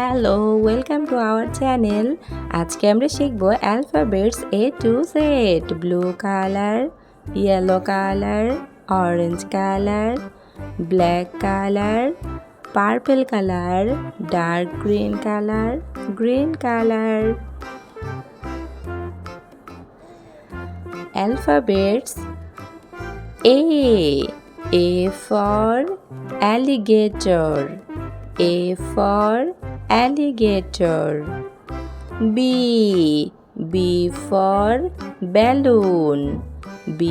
Hello, welcome to our channel. আজকে আমরা শিখব alphabets A to Z। Blue colour, yellow colour, orange colour, black colour, purple colour, dark green colour, green colour. Alphabets A. A for alligator. A for alligator. B. B for balloon. B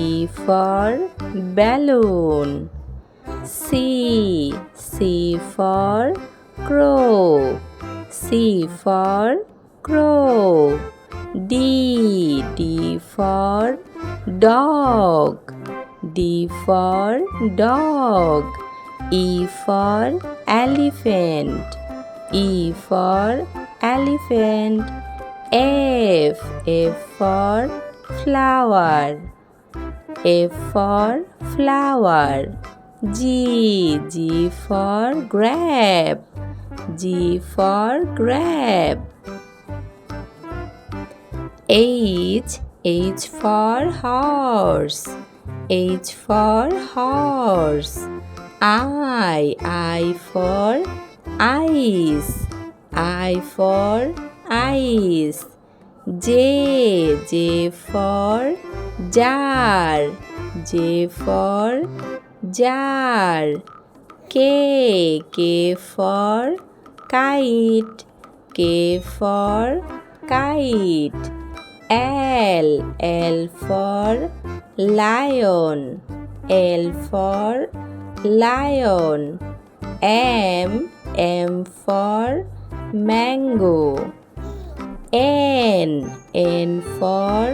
for balloon. C. C for crow. C for crow. D. D for dog. D for dog. E for elephant. E for elephant. F. F for flower. F for flower. G. G for grape. G for grape. H. H for horse. H for horse. I for ice. I for ice. J. J for jar. J for jar. K. K for kite. K for kite. L. L for lion. L for lion. M. M for mango. N. N for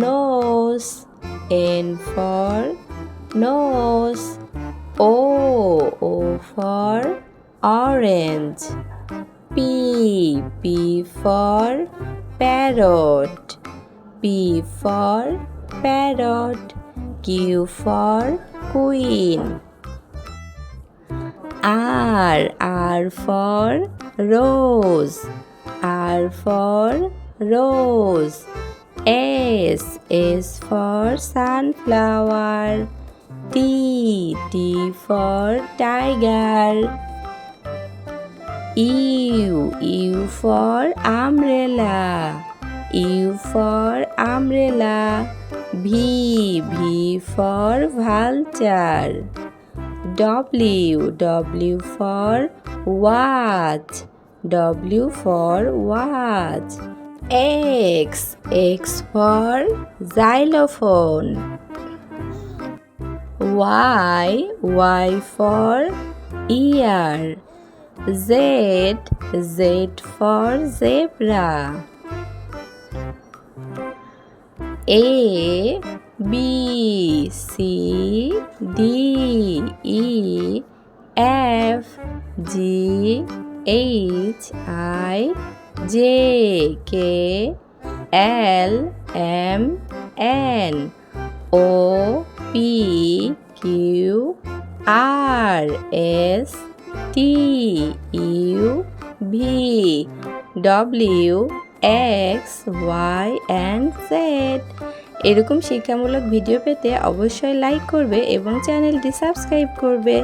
nose. N for nose. O. O for orange. P. P for parrot. P for parrot. Q for queen. R. R for rose. R for rose. S. S for sunflower. T. T for tiger. U. U for umbrella. U for umbrella. V. V for vulture. W. W for watch. W for watch. X. X for xylophone. Y. Y for ear. Z. Z for zebra. A. B. C. D. E. F. G. H. I. J. K. L. M. N. O. P. Q. R. S. T. U. V. W. X, Y and Z। এরকম শিক্ষামূলক video পেতে অবশ্যই like করবে এবং চ্যানেলটি subscribe করবে।